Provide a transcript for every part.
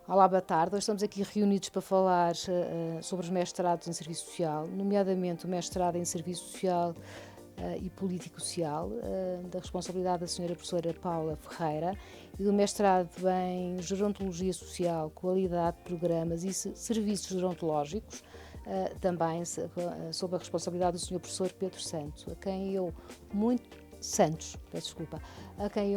Olá, boa tarde. Hoje estamos aqui reunidos para falar sobre os mestrados em Serviço Social, nomeadamente o mestrado em Serviço Social e Político Social, da responsabilidade da Sra. Professora Paula Ferreira, e do mestrado em Gerontologia Social, Qualidade de Programas e Serviços Gerontológicos, também sob a responsabilidade do Sr. Professor Pedro Santos, a quem eu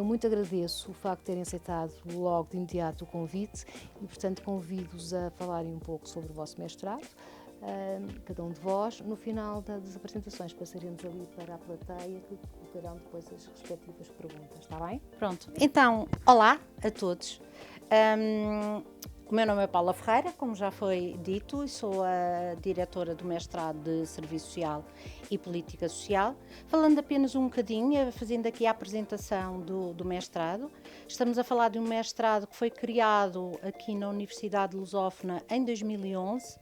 muito agradeço o facto de terem aceitado logo de imediato o convite e, portanto, convido-os a falarem um pouco sobre o vosso mestrado, cada um de vós. No final das apresentações passaremos ali para a plateia que colocarão depois as respectivas perguntas, está bem? Pronto, então, olá a todos. O meu nome é Paula Ferreira, como já foi dito, e sou a diretora do mestrado de Serviço Social e Política Social. Falando apenas um bocadinho, fazendo aqui a apresentação do mestrado, estamos a falar de um mestrado que foi criado aqui na Universidade Lusófona em 2011.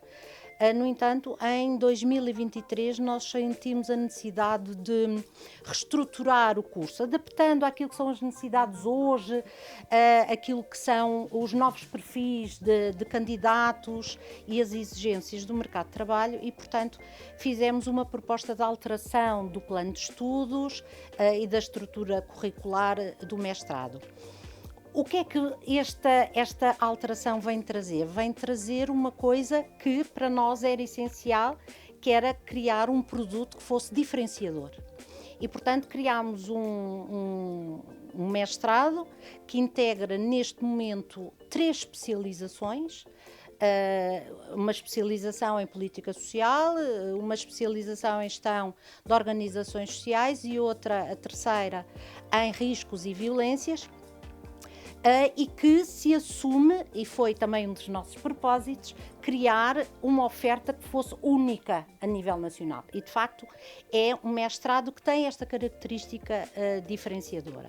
No entanto, em 2023 nós sentimos a necessidade de reestruturar o curso, adaptando àquilo que são as necessidades hoje, aquilo que são os novos perfis de candidatos e as exigências do mercado de trabalho e, portanto, fizemos uma proposta de alteração do plano de estudos e da estrutura curricular do mestrado. O que é que esta alteração vem trazer? Vem trazer uma coisa que para nós era essencial, que era criar um produto que fosse diferenciador. E, portanto, criámos um mestrado que integra neste momento 3 especializações, uma especialização em política social, uma especialização em gestão de organizações sociais e outra, a terceira, em riscos e violências. E que se assume, e foi também um dos nossos propósitos, criar uma oferta que fosse única a nível nacional. E, de facto, é um mestrado que tem esta característica diferenciadora.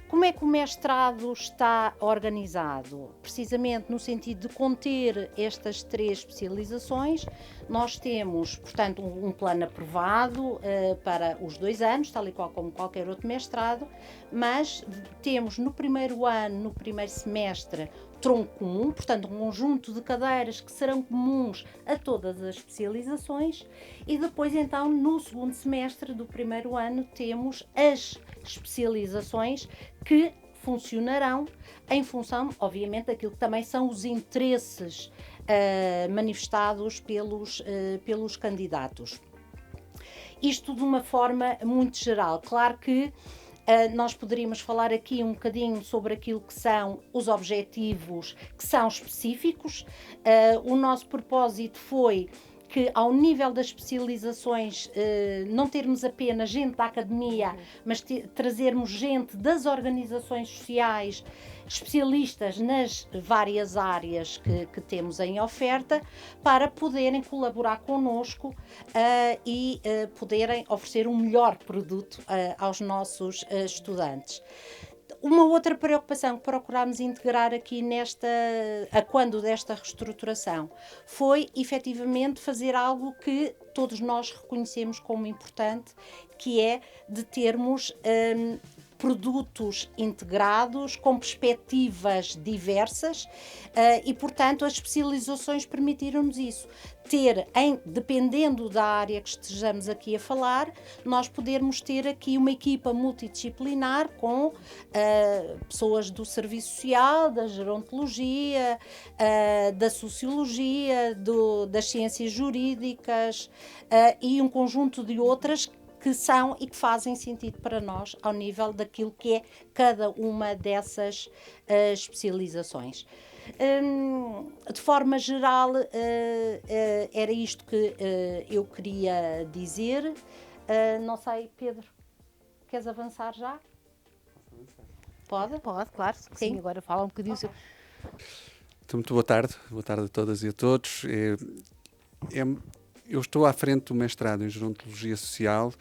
Como é que o mestrado está organizado? Precisamente no sentido de conter estas 3 especializações, nós temos, portanto, um plano aprovado para os 2 anos, tal e qual como qualquer outro mestrado, mas temos no primeiro ano, no primeiro semestre, tronco comum, portanto um conjunto de cadeiras que serão comuns a todas as especializações e depois então no segundo semestre do primeiro ano temos as especializações que funcionarão em função, obviamente, daquilo que também são os interesses manifestados pelos candidatos. Isto de uma forma muito geral. Claro que nós poderíamos falar aqui um bocadinho sobre aquilo que são os objetivos que são específicos. O nosso propósito foi que ao nível das especializações não termos apenas gente da academia, mas trazermos gente das organizações sociais, especialistas nas várias áreas que temos em oferta, para poderem colaborar connosco e poderem oferecer um melhor produto aos nossos estudantes. Uma outra preocupação que procurámos integrar aqui quando desta reestruturação foi efetivamente fazer algo que todos nós reconhecemos como importante, que é de termos produtos integrados com perspectivas diversas e, portanto, as especializações permitiram-nos isso. Dependendo da área que estejamos aqui a falar, nós podermos ter aqui uma equipa multidisciplinar com pessoas do serviço social, da gerontologia, da sociologia, das ciências jurídicas e um conjunto de outras que são e que fazem sentido para nós ao nível daquilo que é cada uma dessas especializações. De forma geral, era isto que eu queria dizer. Não sei, Pedro, queres avançar já? Pode? Pode, claro. Sim, agora fala um bocadinho. Okay. Então, muito boa tarde a todas e a todos. Eu estou à frente do mestrado em Gerontologia Social,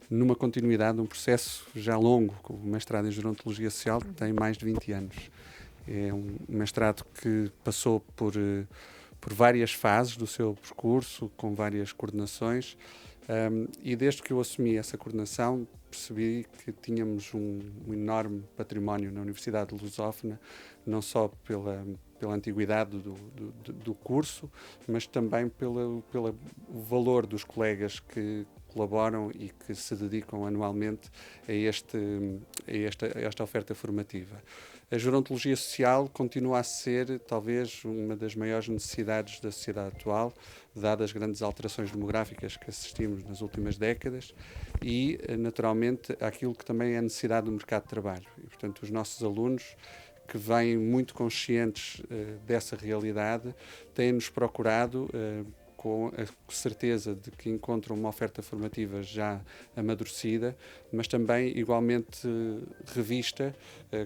numa continuidade de um processo já longo. O mestrado em Gerontologia Social tem mais de 20 anos. É um mestrado que passou por várias fases do seu percurso, com várias coordenações, E desde que eu assumi essa coordenação, percebi que tínhamos um enorme património na Universidade Lusófona, não só pela antiguidade do curso, mas também pelo valor dos colegas que colaboram e que se dedicam anualmente a esta oferta formativa. A gerontologia social continua a ser, talvez, uma das maiores necessidades da sociedade atual, dadas as grandes alterações demográficas que assistimos nas últimas décadas e, naturalmente, aquilo que também é a necessidade do mercado de trabalho. E, portanto, os nossos alunos, que vêm muito conscientes dessa realidade, têm-nos procurado com a certeza de que encontram uma oferta formativa já amadurecida, mas também igualmente revista,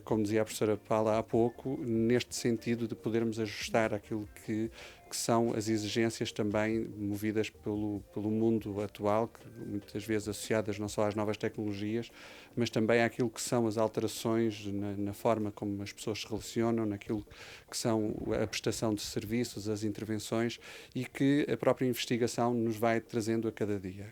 como dizia a professora Paula há pouco, neste sentido de podermos ajustar aquilo que são as exigências também movidas pelo mundo atual, que muitas vezes associadas não só às novas tecnologias, mas também àquilo que são as alterações na forma como as pessoas se relacionam, naquilo que são a prestação de serviços, as intervenções e que a própria investigação nos vai trazendo a cada dia.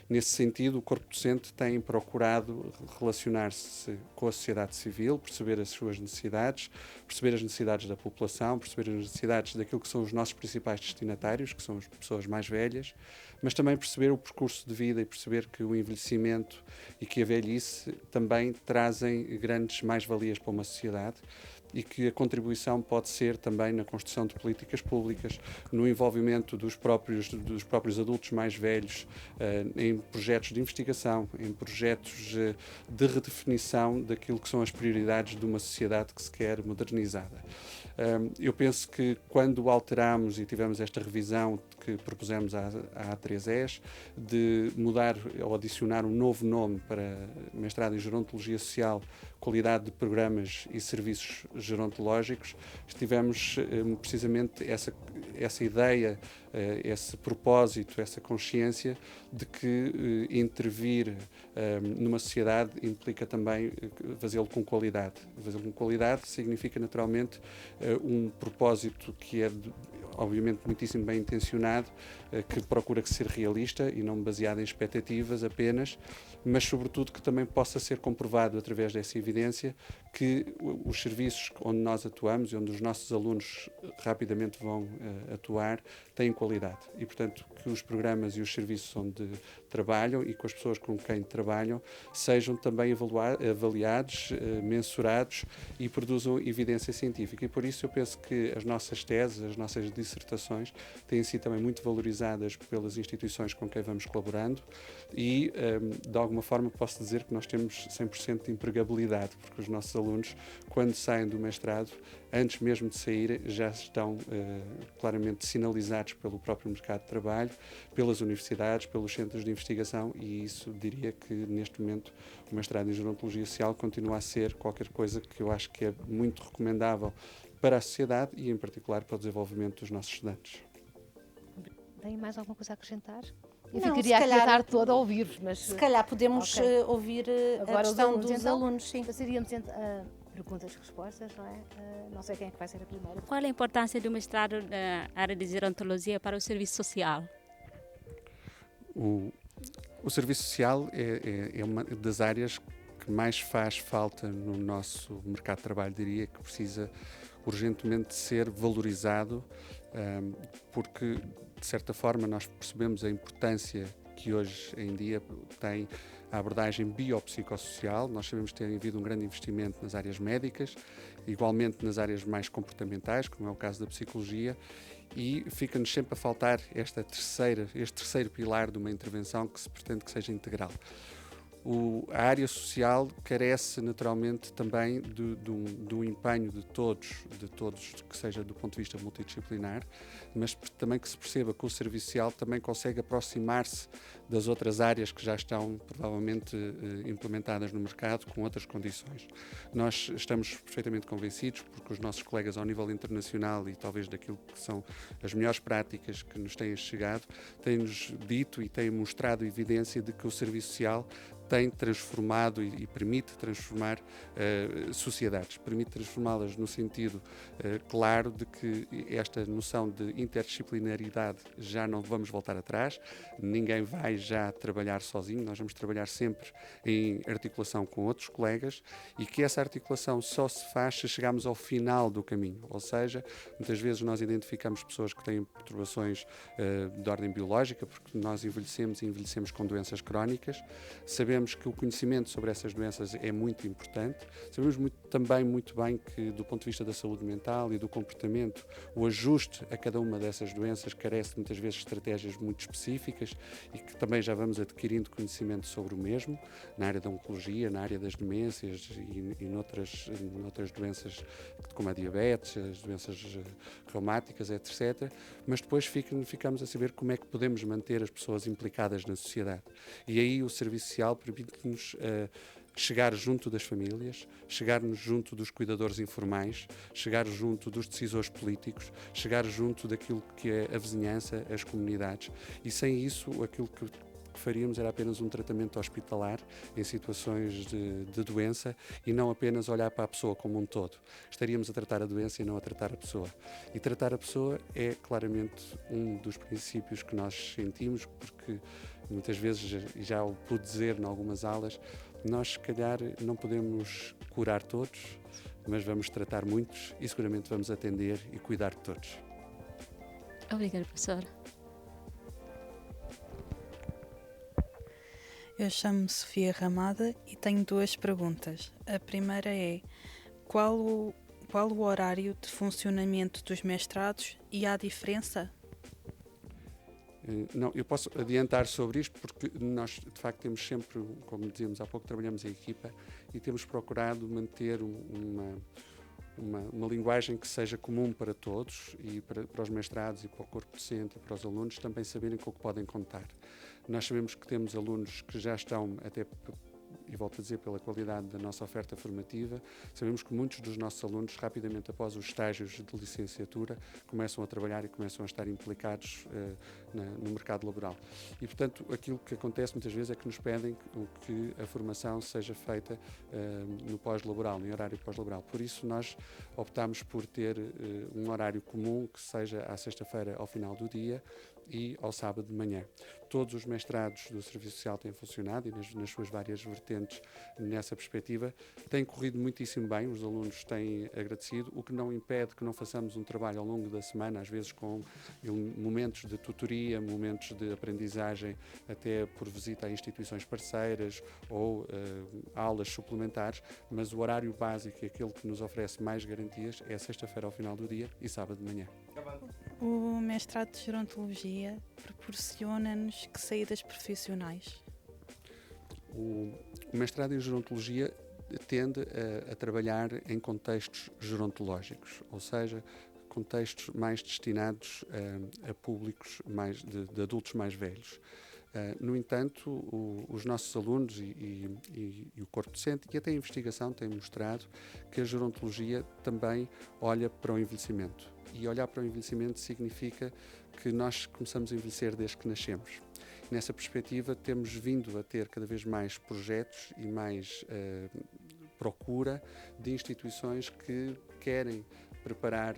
Nesse sentido, o corpo docente tem procurado relacionar-se com a sociedade civil, perceber as suas necessidades, perceber as necessidades da população, perceber as necessidades daquilo que são os nossos principais destinatários, que são as pessoas mais velhas, mas também perceber o percurso de vida e perceber que o envelhecimento e que a velhice também trazem grandes mais-valias para uma sociedade e que a contribuição pode ser também na construção de políticas públicas, no envolvimento dos próprios adultos mais velhos em projetos de investigação, em projetos de redefinição daquilo que são as prioridades de uma sociedade que se quer modernizada. Eu penso que quando alteramos e tivemos esta revisão que propusemos à A3ES, de mudar ou adicionar um novo nome para mestrado em Gerontologia Social, qualidade de programas e serviços gerontológicos, tivemos precisamente essa ideia, esse propósito, essa consciência de que intervir numa sociedade implica também fazê-lo com qualidade. Fazê-lo com qualidade significa naturalmente um propósito que é obviamente muitíssimo bem intencionado, que procura ser realista e não baseado em expectativas apenas, mas sobretudo que também possa ser comprovado através dessa evidência que os serviços onde nós atuamos e onde os nossos alunos rapidamente vão atuar têm qualidade e, portanto, que os programas e os serviços onde trabalham e com as pessoas com quem trabalham sejam também avaliados, mensurados e produzam evidência científica. E por isso eu penso que as nossas teses, as nossas dissertações têm sido também muito valorizadas pelas instituições com quem vamos colaborando e, de alguma forma, posso dizer que nós temos 100% de empregabilidade, porque os nossos alunos, quando saem do mestrado, antes mesmo de sair, já estão claramente sinalizados pelo próprio mercado de trabalho, pelas universidades, pelos centros de investigação e isso diria que neste momento o mestrado em Gerontologia Social continua a ser qualquer coisa que eu acho que é muito recomendável para a sociedade e em particular para o desenvolvimento dos nossos estudantes. Tem mais alguma coisa a acrescentar? Eu Não, ficaria aqui a tarde calhar, toda a ouvir-vos, mas... Se calhar podemos ouvir agora a questão os alunos, dos então, alunos, sim. Passaríamos perguntas e respostas, não é? Não sei quem é que vai ser a primeira. Qual é a importância do mestrado na área de gerontologia para o serviço social? O serviço social é uma das áreas que mais faz falta no nosso mercado de trabalho, diria, que precisa urgentemente ser valorizado, porque, de certa forma, nós percebemos a importância que hoje em dia tem a abordagem biopsicossocial. Nós sabemos que tem havido um grande investimento nas áreas médicas, igualmente nas áreas mais comportamentais, como é o caso da psicologia, e fica-nos sempre a faltar este terceiro pilar de uma intervenção que se pretende que seja integral. A área social carece naturalmente também do empenho de todos, que seja do ponto de vista multidisciplinar, mas também que se perceba que o serviço social também consegue aproximar-se das outras áreas que já estão provavelmente implementadas no mercado com outras condições. Nós estamos perfeitamente convencidos, porque os nossos colegas ao nível internacional e talvez daquilo que são as melhores práticas que nos têm chegado, têm-nos dito e têm mostrado evidência de que o serviço social tem transformado e permite transformar sociedades, permite transformá-las no sentido claro de que esta noção de interdisciplinaridade já não vamos voltar atrás, ninguém vai já trabalhar sozinho, nós vamos trabalhar sempre em articulação com outros colegas e que essa articulação só se faz se chegarmos ao final do caminho, ou seja, muitas vezes nós identificamos pessoas que têm perturbações de ordem biológica, porque nós envelhecemos e envelhecemos com doenças crónicas, sabemos que o conhecimento sobre essas doenças é muito importante, sabemos também muito bem que do ponto de vista da saúde mental e do comportamento, o ajuste a cada uma dessas doenças carece muitas vezes de estratégias muito específicas e que também já vamos adquirindo conhecimento sobre o mesmo, na área da oncologia, na área das demências e noutras doenças como a diabetes, as doenças reumáticas, etc. Mas depois ficamos a saber como é que podemos manter as pessoas implicadas na sociedade. E aí o serviço social permite-nos chegar junto das famílias, chegar-nos junto dos cuidadores informais, chegar junto dos decisores políticos, chegar junto daquilo que é a vizinhança, as comunidades. E sem isso, aquilo que faríamos era apenas um tratamento hospitalar em situações de doença e não apenas olhar para a pessoa como um todo. Estaríamos a tratar a doença e não a tratar a pessoa. E tratar a pessoa é claramente um dos princípios que nós sentimos, porque muitas vezes, já o pude dizer em algumas aulas, nós se calhar não podemos curar todos, mas vamos tratar muitos e seguramente vamos atender e cuidar de todos. Obrigada, professora. Eu chamo-me Sofia Ramada e tenho duas perguntas. A primeira é: qual o horário de funcionamento dos mestrados e há diferença? Não, eu posso adiantar sobre isto porque nós, de facto, temos sempre, como dizíamos há pouco, trabalhamos em equipa e temos procurado manter uma linguagem que seja comum para todos e para os mestrados e para o corpo docente e para os alunos também saberem com o que podem contar. Nós sabemos que temos alunos que já estão até, e volto a dizer, pela qualidade da nossa oferta formativa, sabemos que muitos dos nossos alunos, rapidamente após os estágios de licenciatura, começam a trabalhar e começam a estar implicados no mercado laboral. E, portanto, aquilo que acontece muitas vezes é que nos pedem que a formação seja feita no pós-laboral, no horário pós-laboral. Por isso, nós optámos por ter um horário comum que seja à sexta-feira ao final do dia e ao sábado de manhã. Todos os mestrados do Serviço Social têm funcionado e nas suas várias vertentes nessa perspectiva têm corrido muitíssimo bem, os alunos têm agradecido, o que não impede que não façamos um trabalho ao longo da semana, às vezes com momentos de tutoria, momentos de aprendizagem até por visita a instituições parceiras ou aulas suplementares, mas o horário básico, aquele que nos oferece mais garantias, é sexta-feira ao final do dia e sábado de manhã. O mestrado de Gerontologia proporciona-nos que saídas profissionais? O mestrado em Gerontologia tende a trabalhar em contextos gerontológicos, ou seja, contextos mais destinados a públicos de adultos mais velhos. No entanto, os nossos alunos e o corpo docente e até a investigação têm mostrado que a gerontologia também olha para o envelhecimento. E olhar para o envelhecimento significa que nós começamos a envelhecer desde que nascemos. Nessa perspectiva, temos vindo a ter cada vez mais projetos e mais procura de instituições que querem preparar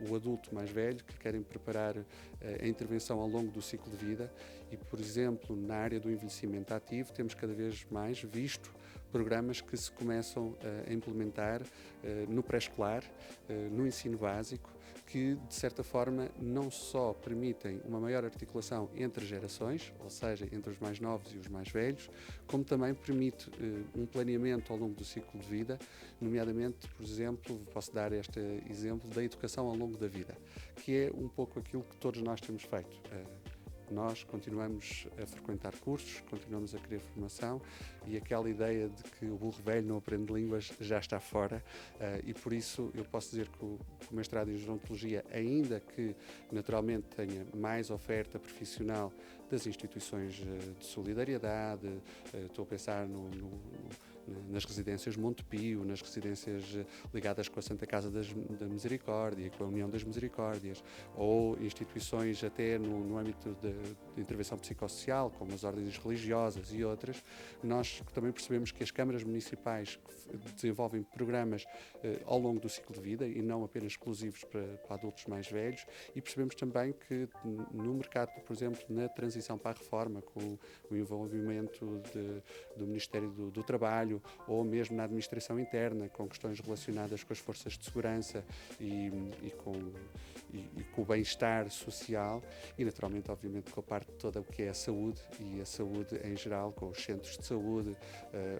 o adulto mais velho, que querem preparar a intervenção ao longo do ciclo de vida e, por exemplo, na área do envelhecimento ativo, temos cada vez mais visto programas que se começam a implementar no pré-escolar, no ensino básico, que, de certa forma, não só permitem uma maior articulação entre gerações, ou seja, entre os mais novos e os mais velhos, como também permite um planeamento ao longo do ciclo de vida, nomeadamente, por exemplo, posso dar este exemplo da educação ao longo da vida, que é um pouco aquilo que todos nós temos feito. Nós continuamos a frequentar cursos, continuamos a querer formação e aquela ideia de que o burro velho não aprende línguas já está fora e por isso eu posso dizer que o mestrado em Gerontologia, ainda que naturalmente tenha mais oferta profissional das instituições de solidariedade, estou a pensar nas residências Montepio, nas residências ligadas com a Santa Casa da Misericórdia, com a União das Misericórdias, ou instituições até no âmbito de intervenção psicossocial, como as ordens religiosas e outras. Nós também percebemos que as câmaras municipais desenvolvem programas ao longo do ciclo de vida e não apenas exclusivos para adultos mais velhos, e percebemos também que no mercado, por exemplo, na transição para a reforma, com o envolvimento do Ministério do Trabalho, ou mesmo na administração interna, com questões relacionadas com as forças de segurança e com o bem-estar social, e naturalmente, obviamente, com a parte toda o que é a saúde, e a saúde em geral, com os centros de saúde,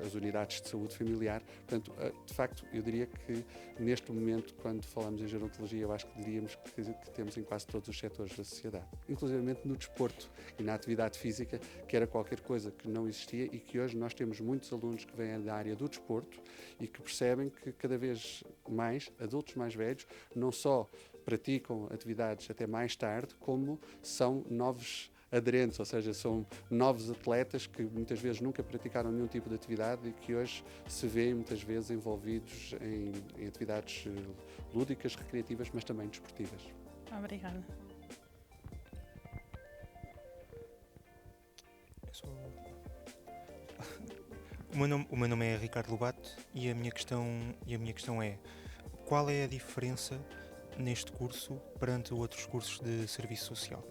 as unidades de saúde familiar. Portanto, de facto, eu diria que neste momento, quando falamos em gerontologia, eu acho que diríamos que temos em quase todos os setores da sociedade, inclusivamente no desporto e na atividade física, que era qualquer coisa que não existia e que hoje nós temos muitos alunos que vêm da área do desporto e que percebem que cada vez mais adultos mais velhos não só praticam atividades até mais tarde, como são novos aderentes, ou seja, são novos atletas que muitas vezes nunca praticaram nenhum tipo de atividade e que hoje se vêem muitas vezes envolvidos em atividades lúdicas, recreativas, mas também desportivas. Obrigada. O meu nome é Ricardo Lobato e a minha questão é: qual é a diferença neste curso perante outros cursos de serviço social?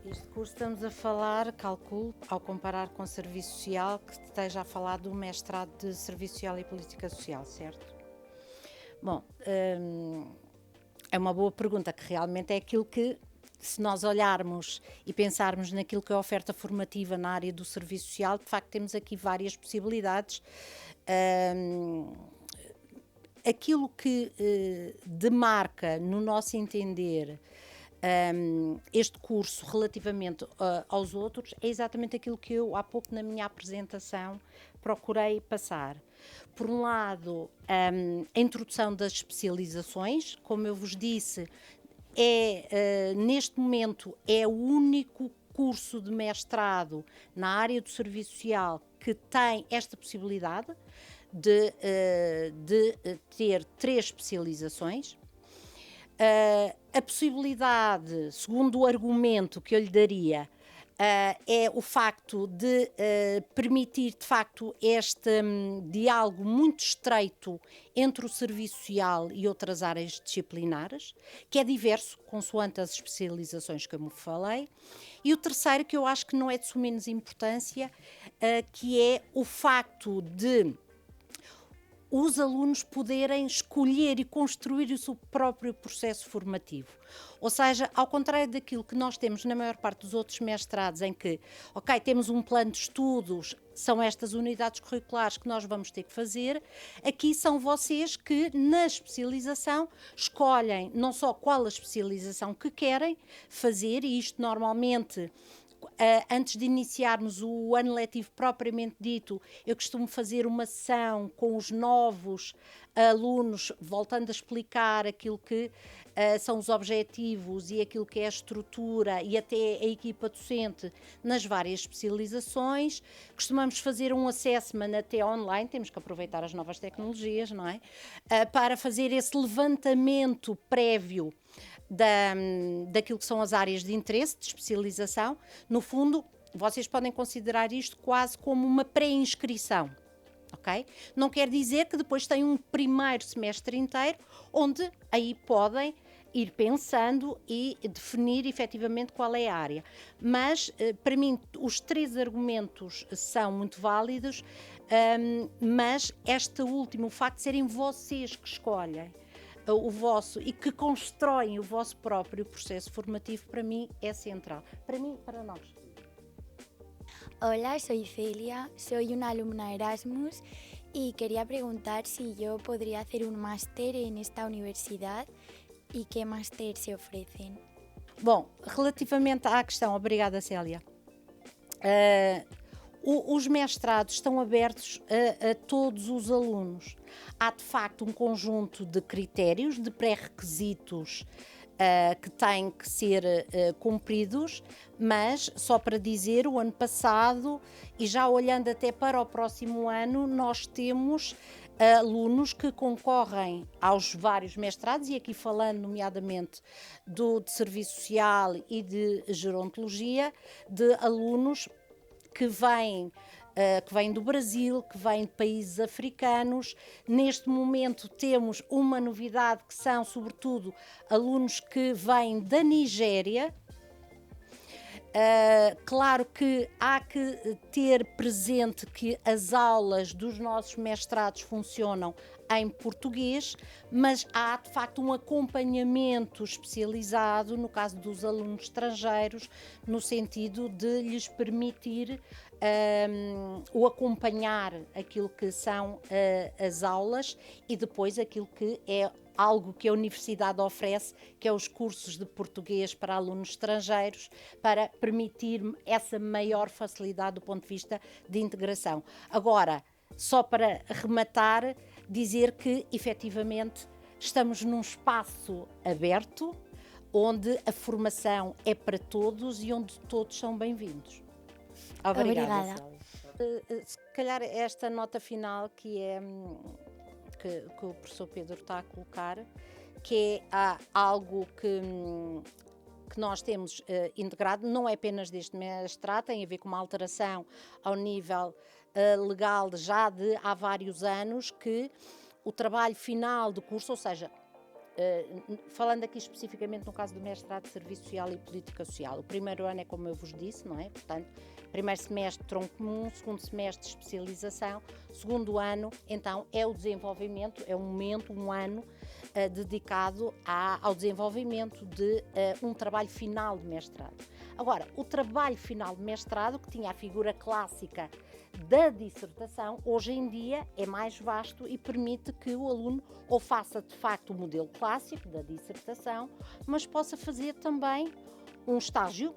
Este curso estamos a falar, calculo, ao comparar com o serviço social, que esteja a falar do mestrado de serviço social e política social, certo? Bom, é uma boa pergunta, que realmente é aquilo que, se nós olharmos e pensarmos naquilo que é a oferta formativa na área do serviço social, de facto temos aqui várias possibilidades. Aquilo que demarca, no nosso entender, este curso relativamente aos outros é exatamente aquilo que eu há pouco na minha apresentação procurei passar. Por um lado, a introdução das especializações, como eu vos disse, neste momento é o único curso de mestrado na área do serviço social que tem esta possibilidade de ter 3 especializações. A possibilidade, segundo o argumento que eu lhe daria, é o facto de permitir, de facto, este diálogo muito estreito entre o serviço social e outras áreas disciplinares, que é diverso, consoante as especializações que eu me falei. E o terceiro, que eu acho que não é de suma menos importância, que é o facto de os alunos poderem escolher e construir o seu próprio processo formativo. Ou seja, ao contrário daquilo que nós temos na maior parte dos outros mestrados, em que, ok, temos um plano de estudos, são estas unidades curriculares que nós vamos ter que fazer, aqui são vocês que, na especialização, escolhem não só qual a especialização que querem fazer, e isto normalmente, antes de iniciarmos o ano letivo propriamente dito, eu costumo fazer uma sessão com os novos alunos, voltando a explicar aquilo que são os objetivos e aquilo que é a estrutura e até a equipa docente nas várias especializações. Costumamos fazer um assessment até online, temos que aproveitar as novas tecnologias, não é? Para fazer esse levantamento prévio daquilo que são as áreas de interesse, de especialização. No fundo, vocês podem considerar isto quase como uma pré-inscrição, ok? Não quer dizer que depois têm um primeiro semestre inteiro, onde aí podem ir pensando e definir efetivamente qual é a área. Mas, para mim, os 3 argumentos são muito válidos, mas este último, o facto de serem vocês que escolhem o vosso e que constroem o vosso próprio processo formativo, para mim é central. Para mim, para nós. Hola, soy Celia, soy una alumna Erasmus y quería preguntar si yo podría hacer un máster en esta universidad y qué máster se ofrecen. Bom, relativamente à questão, obrigada Célia, os mestrados estão abertos a todos os alunos. Há de facto um conjunto de critérios, de pré-requisitos que têm que ser cumpridos, mas só para dizer, o ano passado, e já olhando até para o próximo ano, nós temos alunos que concorrem aos vários mestrados, e aqui falando nomeadamente de Serviço Social e de Gerontologia, de alunos que vêm do Brasil, que vêm de países africanos. Neste momento temos uma novidade, que são sobretudo alunos que vêm da Nigéria. Claro que há que ter presente que as aulas dos nossos mestrados funcionam em português, mas há de facto um acompanhamento especializado no caso dos alunos estrangeiros, no sentido de lhes permitir o acompanhar aquilo que são as aulas e depois aquilo que é algo que a Universidade oferece, que é os cursos de português para alunos estrangeiros, para permitir essa maior facilidade do ponto de vista de integração. Agora, só para rematar, dizer que, efetivamente, estamos num espaço aberto, onde a formação é para todos e onde todos são bem-vindos. Obrigada. Se calhar esta nota final que é... que o professor Pedro está a colocar, que é algo que nós temos integrado, não é apenas deste mestrado, tem a ver com uma alteração ao nível legal já de há vários anos, que o trabalho final do curso, ou seja, falando aqui especificamente no caso do mestrado de Serviço Social e Política Social, o primeiro ano é como eu vos disse, não é? Portanto, primeiro semestre tronco comum, segundo semestre de especialização, segundo ano então é o desenvolvimento, é um momento, um ano dedicado ao desenvolvimento de um trabalho final de mestrado. Agora, o trabalho final de mestrado, que tinha a figura clássica da dissertação, hoje em dia é mais vasto e permite que o aluno ou faça de facto o modelo clássico da dissertação, mas possa fazer também um estágio,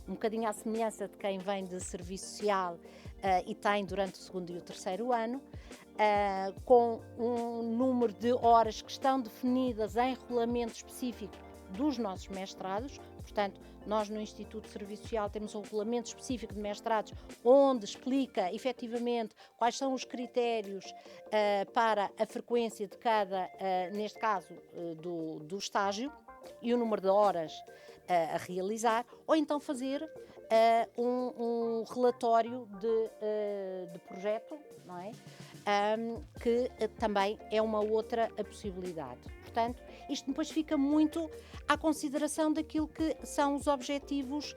um bocadinho à semelhança de quem vem de Serviço Social e tem durante o segundo e o terceiro ano, com um número de horas que estão definidas em regulamento específico dos nossos mestrados. Portanto, nós no Instituto de Serviço Social temos um regulamento específico de mestrados onde explica efetivamente quais são os critérios para a frequência de cada, neste caso, do estágio e o número de horas a realizar, ou então fazer um relatório de projeto, não é? Que também é uma outra possibilidade. Portanto, isto depois fica muito à consideração daquilo que são os objetivos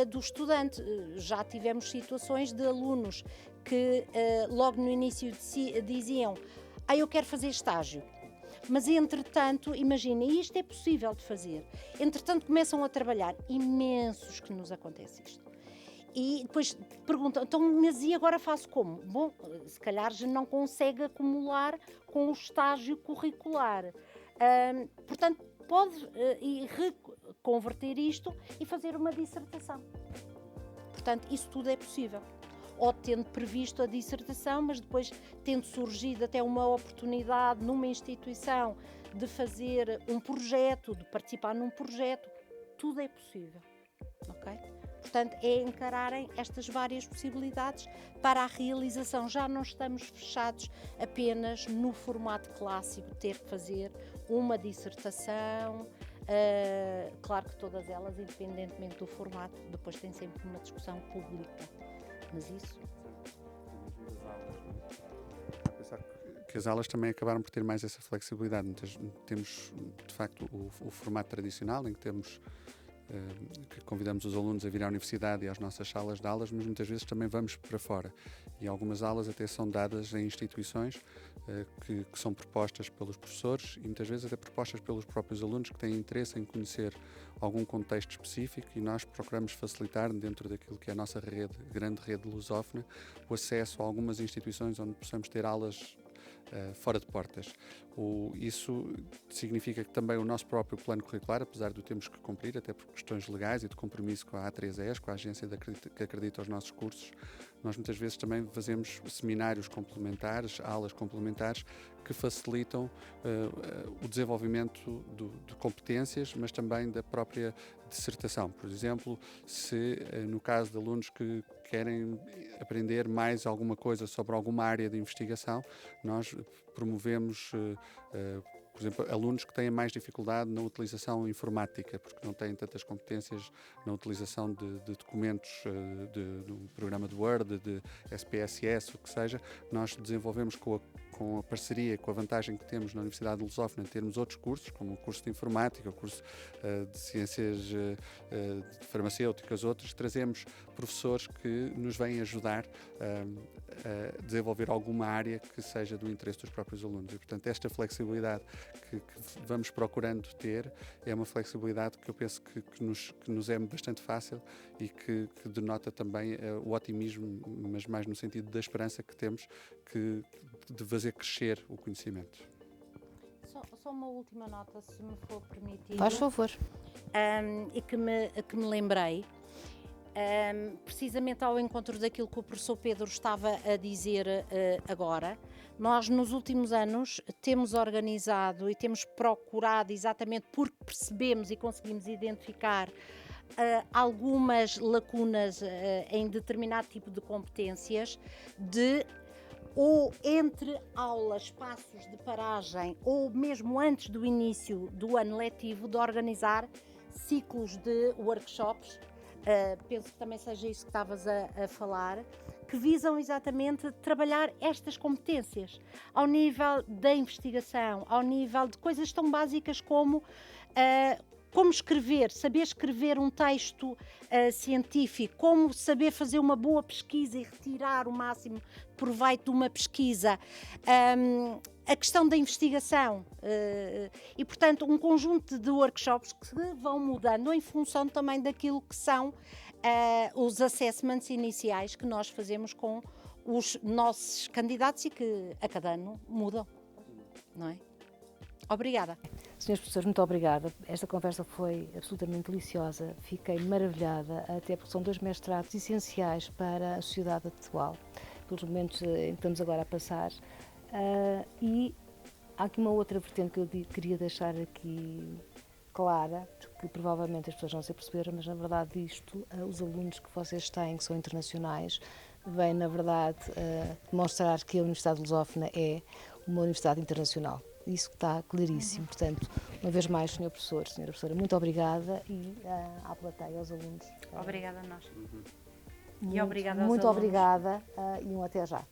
do estudante. Já tivemos situações de alunos que logo no início diziam: eu quero fazer estágio. Mas, entretanto, imaginem, isto é possível de fazer. Entretanto, começam a trabalhar. Imensos que nos acontece isto. E depois perguntam, então, mas e agora faço como? Bom, se calhar já não consegue acumular com o estágio curricular. Portanto, pode reconverter isto e fazer uma dissertação. Portanto, isso tudo é possível. Ou tendo previsto a dissertação, mas depois tendo surgido até uma oportunidade numa instituição de fazer um projeto, de participar num projeto, tudo é possível, ok? Portanto, é encararem estas várias possibilidades para a realização. Já não estamos fechados apenas no formato clássico de ter que fazer uma dissertação. Claro que todas elas, independentemente do formato, depois tem sempre uma discussão pública. Mas isso... Pensar que as aulas também acabaram por ter mais essa flexibilidade. Temos, de facto, o formato tradicional, em que temos que convidamos os alunos a vir à universidade e às nossas salas de aulas, mas muitas vezes também vamos para fora. E algumas aulas até são dadas em instituições que são propostas pelos professores e muitas vezes até propostas pelos próprios alunos que têm interesse em conhecer algum contexto específico, e nós procuramos facilitar, dentro daquilo que é a nossa grande rede lusófona, o acesso a algumas instituições onde possamos ter aulas fora de portas. Isso significa que também o nosso próprio plano curricular, apesar de o termos que cumprir, até por questões legais e de compromisso com a A3ES, com a agência que acredita aos nossos cursos, nós muitas vezes também fazemos seminários complementares, aulas complementares, que facilitam o desenvolvimento de competências, mas também da própria dissertação. Por exemplo, se no caso de alunos que querem aprender mais alguma coisa sobre alguma área de investigação, nós promovemos, por exemplo, alunos que têm mais dificuldade na utilização informática, porque não têm tantas competências na utilização de documentos, de um programa de Word, de SPSS, o que seja. Nós desenvolvemos com a parceria, com a vantagem que temos na Universidade de Lusófona, termos outros cursos, como o curso de informática, o curso de ciências farmacêuticas, outros, trazemos professores que nos vêm ajudar a desenvolver alguma área que seja do interesse dos próprios alunos. E, portanto, esta flexibilidade que vamos procurando ter é uma flexibilidade que eu penso que nos é bastante fácil e que denota também o otimismo, mas mais no sentido da esperança que temos de fazer crescer o conhecimento. Só uma última nota, se me for permitido. Faz favor. E que me lembrei, precisamente ao encontro daquilo que o professor Pedro estava a dizer agora. Nós, nos últimos anos, temos organizado e temos procurado, exatamente porque percebemos e conseguimos identificar algumas lacunas em determinado tipo de competências, ou entre aulas, espaços de paragem, ou mesmo antes do início do ano letivo, de organizar ciclos de workshops, penso que também seja isso que estavas a falar, que visam exatamente trabalhar estas competências ao nível da investigação, ao nível de coisas tão básicas como escrever, saber escrever um texto científico, como saber fazer uma boa pesquisa e retirar o máximo proveito de uma pesquisa, a questão da investigação e, portanto, um conjunto de workshops que vão mudando em função também daquilo que são os assessments iniciais que nós fazemos com os nossos candidatos e que a cada ano mudam, não é? Obrigada. Senhores professores, muito obrigada. Esta conversa foi absolutamente deliciosa. Fiquei maravilhada, até porque são 2 mestrados essenciais para a sociedade atual, pelos momentos em que estamos agora a passar. E há aqui uma outra vertente que eu queria deixar aqui clara, que provavelmente as pessoas não se perceberam, mas na verdade isto, os alunos que vocês têm, que são internacionais, vêm na verdade demonstrar que a Universidade de Lusófona é uma universidade internacional. Isso está claríssimo. Portanto, uma vez mais, Sr. Professor, Sra. Professora, muito obrigada e à plateia, aos alunos. Obrigada a nós. E obrigada aos Muito alunos. obrigada e um até já.